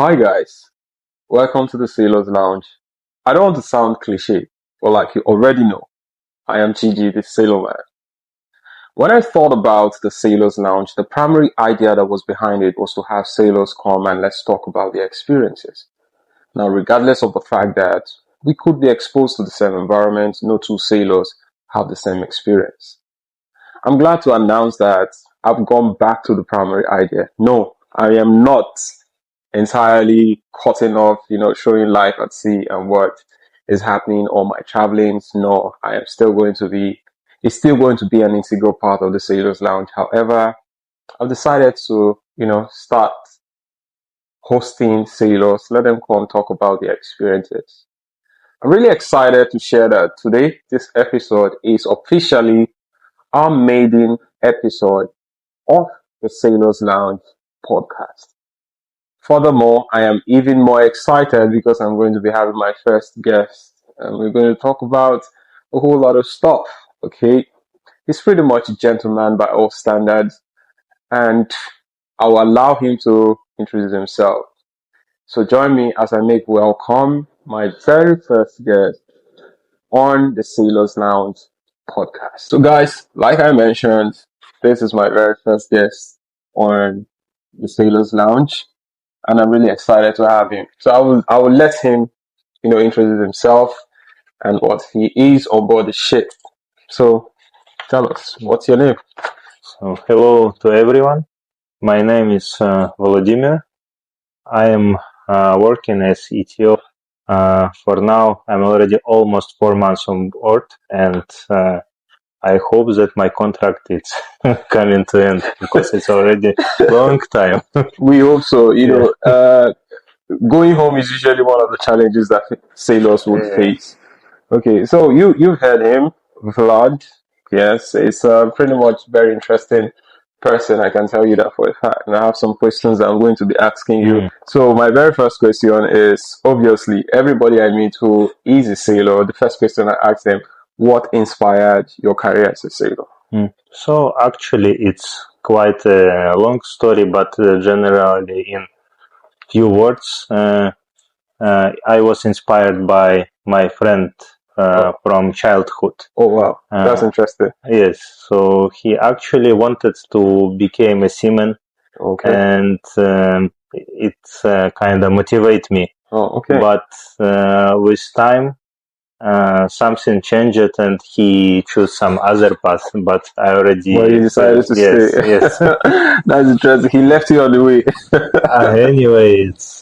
Hi guys, welcome to the Sailors Lounge. I don't want to sound cliche, but like you already know, I am TG, the Sailor Man. When I thought about the Sailors Lounge, the primary idea that was behind it was to have sailors come and let's talk about their experiences. Now, regardless of the fact that we could be exposed to the same environment, no two sailors have the same experience. I'm glad to announce that I've gone back to the primary idea. No, I am not entirely cutting off, showing life at sea and what is happening on my travelings. No, it's still going to be an integral part of the Sailors Lounge. However, I've decided to, start hosting sailors, let them come talk about their experiences. I'm really excited to share that today, this episode is officially our maiden episode of the Sailors Lounge podcast. Furthermore, I am even more excited because I'm going to be having my first guest and we're going to talk about a whole lot of stuff. Okay. He's pretty much a gentleman by all standards and I'll allow him to introduce himself. So join me as I make welcome my very first guest on the Sailors Lounge podcast. So guys, like I mentioned, this is my very first guest on the Sailors Lounge and I'm really excited to have him. So I will let him, introduce himself and what he is on board the ship. So tell us, what's your name? So, hello to everyone. My name is Volodymyr. I am working as ETO. For now, I'm already almost 4 months on board, and I hope that my contract is coming to end because it's already a long time. We hope so. Going home is usually one of the challenges that sailors would face. Okay, so you've heard him, Vlad. Yes, it's pretty much very interesting person. I can tell you that for a fact. And I have some questions that I'm going to be asking you. So my very first question is, obviously, everybody I meet who is a sailor, the first question I ask them, what inspired your career as a sailor? So actually, it's quite a long story, but generally in few words, I was inspired by my friend from childhood. Oh wow, that's interesting. Yes, so he actually wanted to become a seaman, and it kind of motivate me. Oh, okay. But with time, something changed, and he chose some other path. But I already. Well, he decided to stay. Yes. That's interesting. He left you on the way. Anyway, it's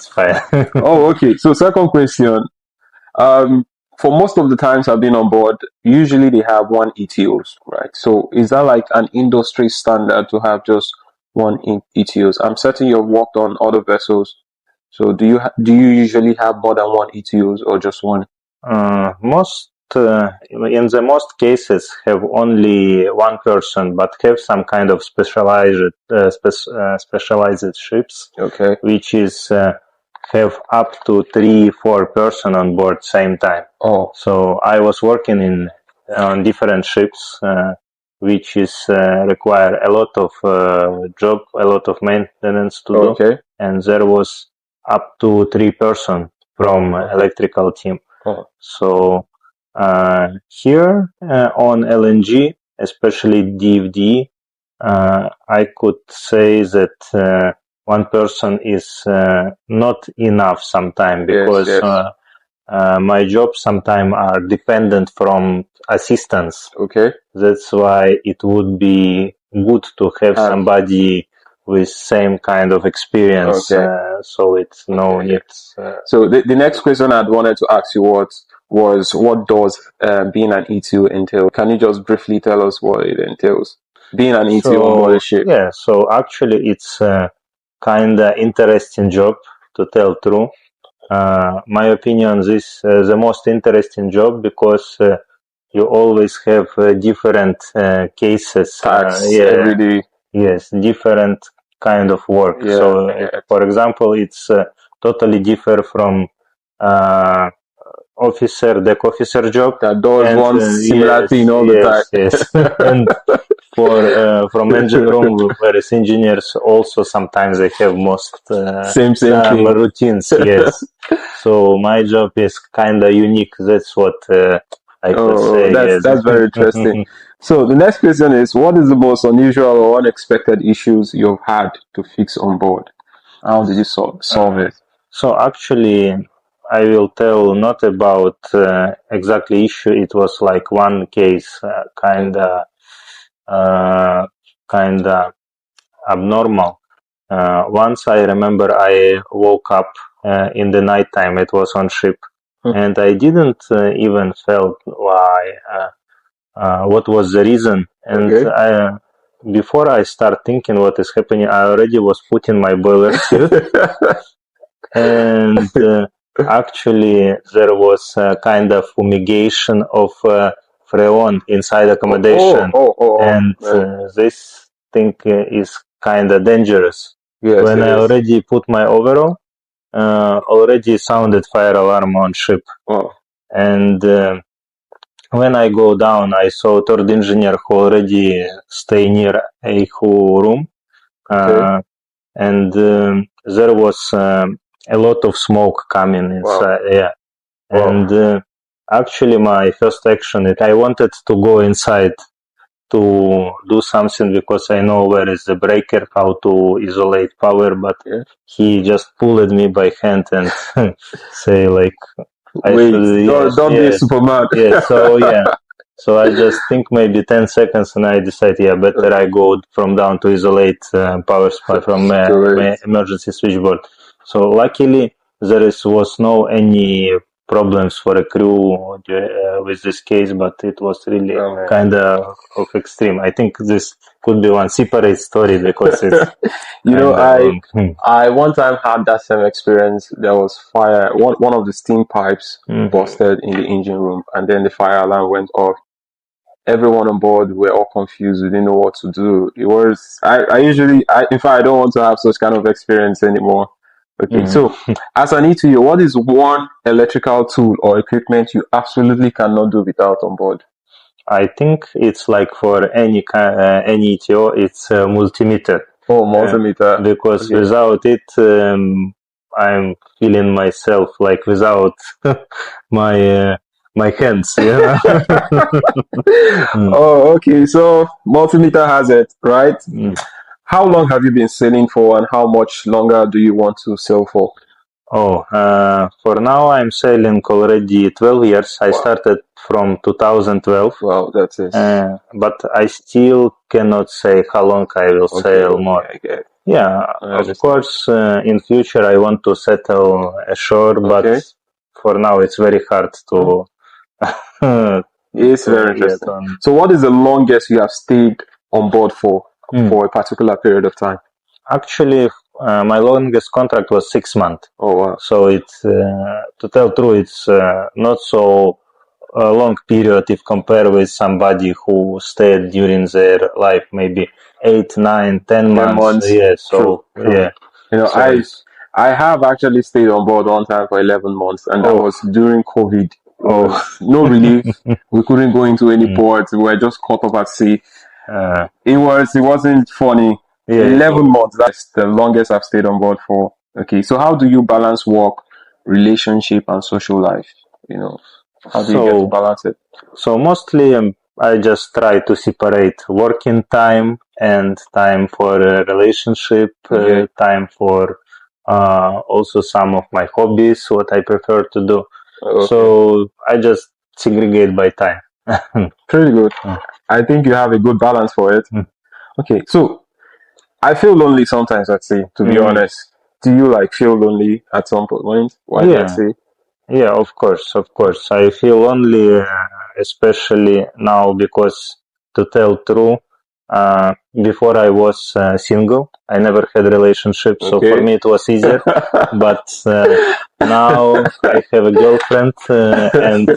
fine. Oh, okay. So second question. For most of the times I've been on board, usually they have one ETOs, right? So is that like an industry standard to have just one ETOs? I'm certain you've worked on other vessels. So do you usually have more than one ETOs or just one? In the most cases have only one person, but have some kind of specialized ships, which is have up to 3-4 person on board same time. Oh, so I was working on different ships, which is require a lot of job, a lot of maintenance to do, and there was up to 3 person from electrical team. So here on LNG, especially DFD, I could say that one person is not enough sometimes because my job sometimes are dependent from assistance. That's why it would be good to have somebody with same kind of experience. So it's no need. So the next question I'd wanted to ask you was what does being an ETO entail? Can you just briefly tell us what it entails? Being an ETO on board a ship. Yeah, so actually it's kind of interesting job, to tell true. My opinion, this the most interesting job because you always have different cases. Every day. Yes, different kind of work. For example, it's totally different from deck officer job. That does one similar thing all the time. Yes. And from engine room, various engineers also sometimes they have most same some thing. routines. Yes. So my job is kind of unique. That's what I could say. That's very interesting. So the next question is, what is the most unusual or unexpected issues you've had to fix on board? How did you solve it? So actually, I will tell not about exactly issue. It was like one case, kinda abnormal. Once I remember I woke up in the night time. It was on ship, and I didn't even felt why. What was the reason? And before I start thinking what is happening, I already was putting my boiler suit, and actually there was a kind of fumigation of freon inside accommodation, and this thing is kind of dangerous. When I already put my overall, already sounded fire alarm on ship, and when I go down, I saw third engineer who already stay near a room, and there was a lot of smoke coming inside. Yeah, and actually, my first action is I wanted to go inside to do something because I know where is the breaker, how to isolate power, but he just pulled me by hand and say like, don't be a Superman. So I just think maybe 10 seconds and I decide, better I go from down to isolate power supply from emergency switchboard. So luckily there was no any problems for a crew with this case, but it was really kind of extreme. I think this could be one separate story because it's I one time had that same experience. There was fire. One of the steam pipes busted in the engine room, and then the fire alarm went off. Everyone on board were all confused. We didn't know what to do. It was in fact, I don't want to have such kind of experience anymore. Okay, so as an ETO, what is one electrical tool or equipment you absolutely cannot do without on board? I think it's like for any ETO, it's a multimeter. Oh, multimeter. Because without it, I'm feeling myself like without my hands. Oh, okay. So multimeter has it, right? How long have you been sailing for, and how much longer do you want to sail for? For now I'm sailing already 12 years. I started from 2012. Wow, that's it. But I still cannot say how long I will sail more. Of course, in future I want to settle ashore, but for now it's very hard to. It's very interesting. So, what is the longest you have stayed on board for a particular period of time? Actually, my longest contract was 6 months. Oh wow! So it's to tell true, it's not so a long period if compared with somebody who stayed during their life maybe 8, 9, 10 months. Yeah, so true. I have actually stayed on board one time for 11 months, and that was during COVID. No relief. We couldn't go into any ports. We were just caught up at sea. It wasn't funny. 11 months. That's the longest I've stayed on board for. Okay, so how do you balance work, relationship, and social life? How do you get to balance it? So mostly I just try to separate working time and time for a relationship, time for also some of my hobbies, what I prefer to do. So I just segregate by time. Pretty good. I think you have a good balance for it. Okay, so I feel lonely sometimes at sea, to be honest. Do you feel lonely at some point while at sea? Yeah, of course. I feel lonely, especially now because, to tell true, before I was single, I never had a relationship, so for me it was easier. But now I have a girlfriend, and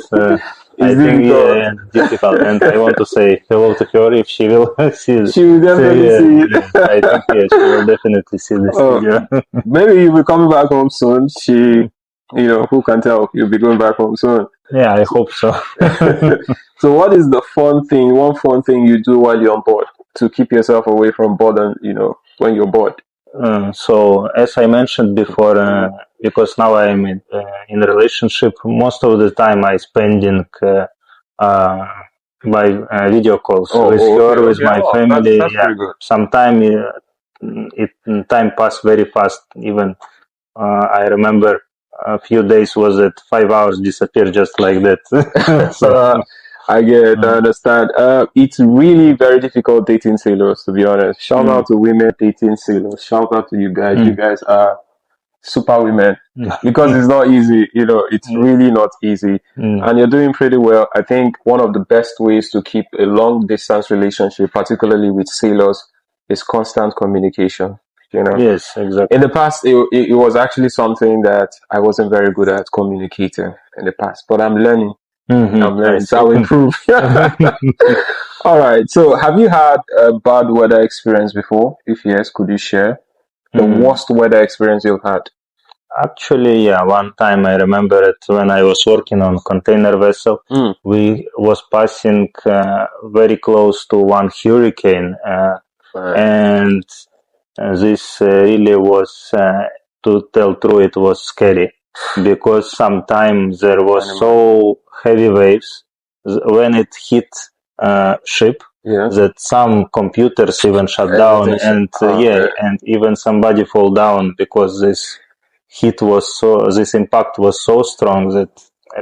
I think difficult. And I want to say hello to her if she will see. She will definitely see it. I think she will definitely see this video. Maybe you'll be coming back home soon. who can tell? You'll be going back home soon. Yeah, I hope so. So what is the one fun thing you do while you're on board to keep yourself away from boredom, when you're bored? So as I mentioned before, because now I'm in a relationship, most of the time I spending by video calls with her, with my family. That's pretty good. Sometimes time pass very fast. Even I remember a few days was that 5 hours disappear just like that. So, I get it, I understand. It's really very difficult dating sailors, to be honest. Shout out to women dating sailors. Shout out to you guys. You guys are super women because it's not easy. It's really not easy, and you're doing pretty well. I think one of the best ways to keep a long distance relationship, particularly with sailors, is constant communication. Yes, exactly. In the past, it was actually something that I wasn't very good at communicating in the past, but I'm learning. I'm learning, so I'll improve. All right. So, have you had a bad weather experience before? If yes, could you share the worst weather experience you've had? Actually, yeah. One time I remember it when I was working on container vessel. We was passing very close to one hurricane, and this really was, to tell true, it was scary because sometimes there was so heavy waves when it hit ship that some computers even shut down, and and even somebody fall down because this impact was so strong that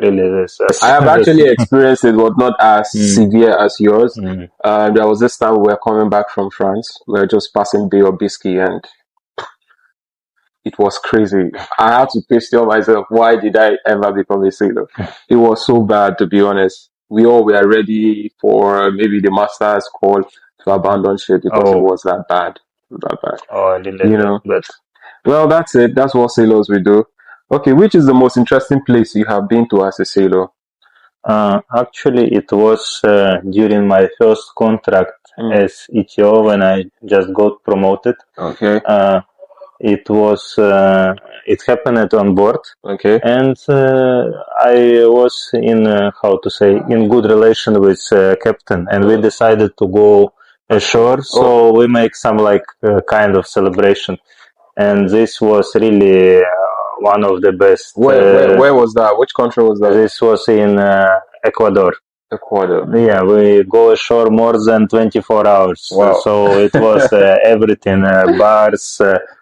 really this. I have actually experienced it, but not as severe as yours. There was this time we were coming back from France. We were just passing Bay of Biscay, and it was crazy. I had to question myself, why did I ever become a sailor? It was so bad, to be honest. We all were ready for maybe the master's call to abandon ship because it was that bad. Oh, I didn't but well, that's it. That's what sailors will do. Okay, which is the most interesting place you have been to as a sailor? Actually, it was during my first contract as ETO when I just got promoted. Okay. It was it happened on board. Okay. And I was in in good relation with captain, and we decided to go ashore. So we make some kind of celebration, and this was really one of the best. Where was that? Which country was that? This was in Ecuador. Ecuador. Yeah, we go ashore more than 24 hours. Wow. So it was everything, bars,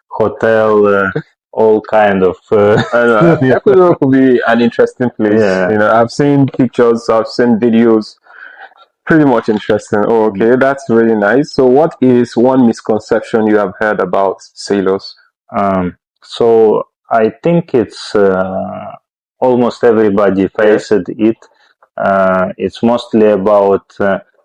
hotel, all kind of. Ecuador could be an interesting place. Yeah. I've seen pictures, I've seen videos. Pretty much interesting. Oh, okay, that's really nice. So, what is one misconception you have heard about sailors? So I think it's almost everybody faced it. It's mostly about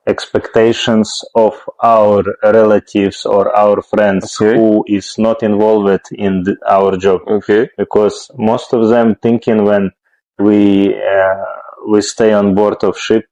expectations of our relatives or our friends who is not involved in our job. Okay. Because most of them thinking when we stay on board of ship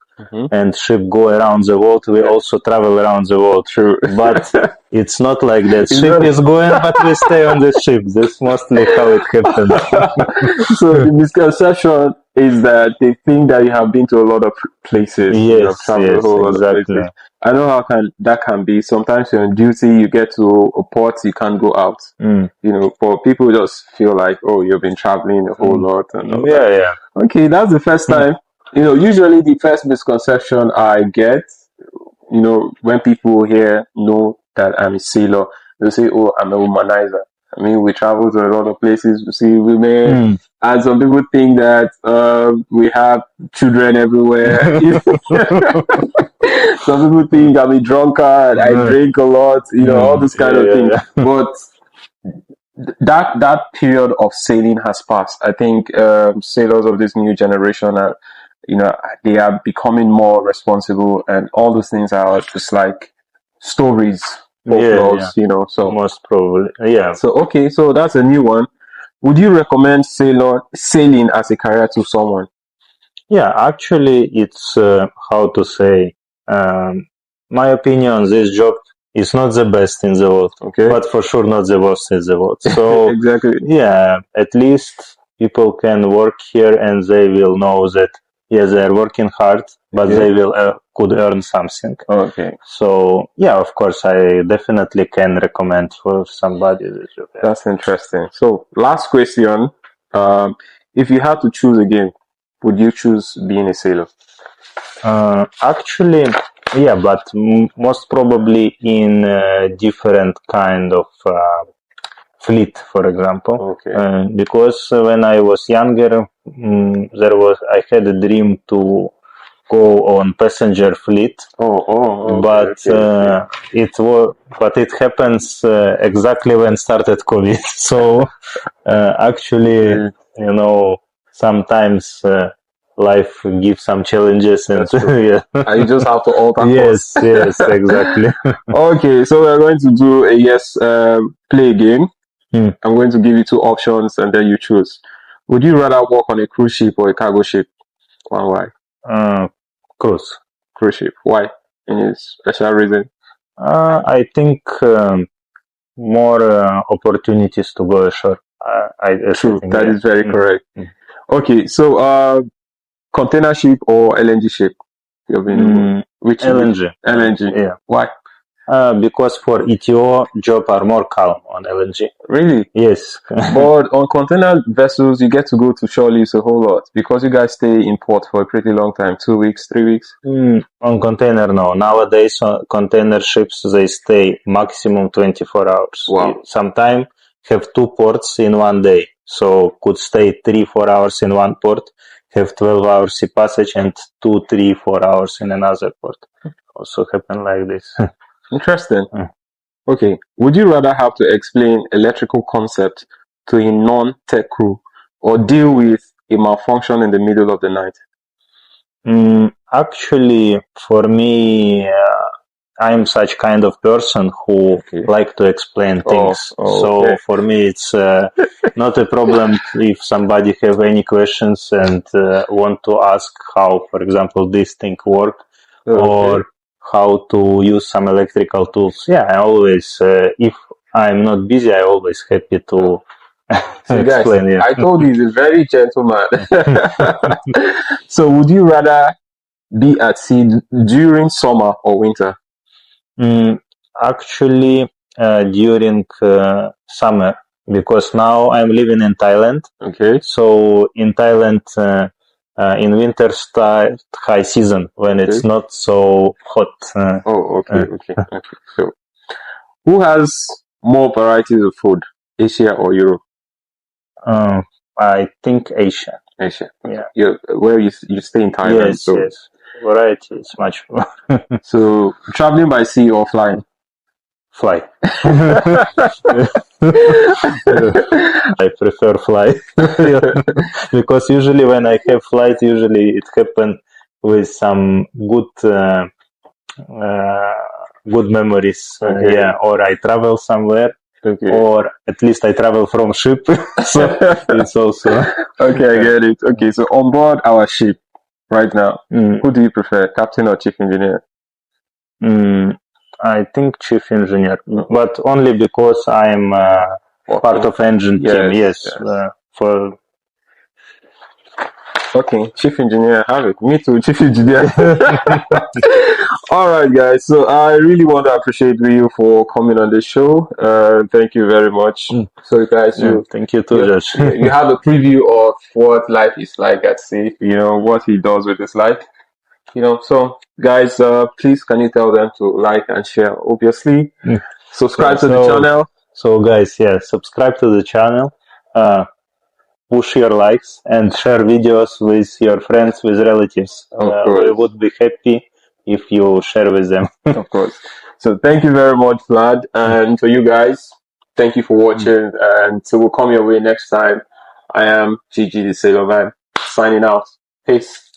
and ship go around the world, we also travel around the world. True. But it's not like that. Ship is going, but we stay on the ship. That's mostly how it happens. So the misconception is that they think that you have been to a lot of places. Yes, traveled a whole lot of exactly. places. I know how that can be. Sometimes you're on duty, you get to a port, you can't go out. For people just feel like, oh, you've been traveling a whole lot and all that. Yeah. Okay, that's the first time. Usually the first misconception I get, when people know that I'm a sailor, they say, oh, I'm a womanizer. I mean, we travel to a lot of places to see women, and some people think that we have children everywhere. Some people think I'm a drunkard, I drink a lot, all this kind of thing. But that period of sailing has passed. I think sailors of this new generation are, they are becoming more responsible, and all those things are just like stories, folklores, So most probably, yeah. So okay, so that's a new one. Would you recommend sailing as a career to someone? Yeah, actually, it's how to say. My opinion on this job is not the best in the world, but for sure not the worst in the world. So exactly. Yeah, at least people can work here and they will know that yes, they are working hard, but they will could earn something. Okay. So yeah, of course, I definitely can recommend for somebody this job. Yeah. That's interesting. So last question: if you had to choose again, would you choose being a sailor? Actually, yeah, but most probably in different kind of fleet, for example. Okay. Because when I was younger, I had a dream to go on passenger fleet. Okay, But it happens exactly when started COVID. So actually, you know, sometimes life gives some challenges, and yeah. And you just have to alter course. yes, exactly. Okay, so we're going to do a yes play game. I'm going to give you two options, and then you choose. Would you rather work on a cruise ship or a cargo ship? Why? Cruise. Cruise ship. Why? Any special reason? I think more opportunities to go ashore. True, that is very correct. Okay, so container ship or LNG ship? You've been which LNG. LNG. Yeah. Why? Because for ETO, jobs are more calm on LNG. Really? Yes. But on container vessels, you get to go to shore leaves a whole lot because you guys stay in port for a pretty long time, 2 weeks, 3 weeks. On container, no. Nowadays, container ships, they stay maximum 24 hours. Wow. Sometimes have 2 ports in one day. So could stay 3-4 hours in one port, have 12 hours sea passage and 2-3-4 hours in another port. Also happen like this. Interesting. Okay. Would you rather have to explain electrical concept to a non-tech crew or deal with a malfunction in the middle of the night? Actually, for me, I'm such kind of person who like to explain things. So for me, it's not a problem if somebody have any questions and want to ask how, for example, this thing work or how to use some electrical tools. Yeah, I always, if I'm not busy, I always happy to explain. Guys, I told you he's a very gentleman. So would you rather be at sea during summer or winter? Actually, during summer, because now I'm living in Thailand. Okay. So in Thailand, in winter start high season when it's not so hot. Okay. So, who has more varieties of food, Asia or Europe? I think Asia. Asia. Yeah. Where you stay in Thailand. Yes, yes. Variety is much more. So, traveling by sea or flying? Fly. I prefer fly. Because usually when I have flight, usually it happens with some good memories. Yeah, or I travel somewhere. Or at least I travel from ship. So it's also okay, I get it. Okay, so on board our ship right now, who do you prefer, captain or chief engineer? I think chief engineer, but only because I'm part of engine team. Yes. For okay, chief engineer, have it. Me too, chief engineer. All right, guys. So I really want to appreciate you for coming on the show. Thank you very much. So, guys, thank you too, Josh. You have a preview of what life is like at sea. You know what he does with his life. You know, so guys, please can you tell them to like and share? Obviously, subscribe to the channel. So, guys, subscribe to the channel. Push your likes and share videos with your friends, with relatives. We would be happy if you share with them. Of course. So thank you very much, Vlad. And to you guys, thank you for watching. And so we'll come your way next time. I am Gigi the Sailor Man, signing out. Peace.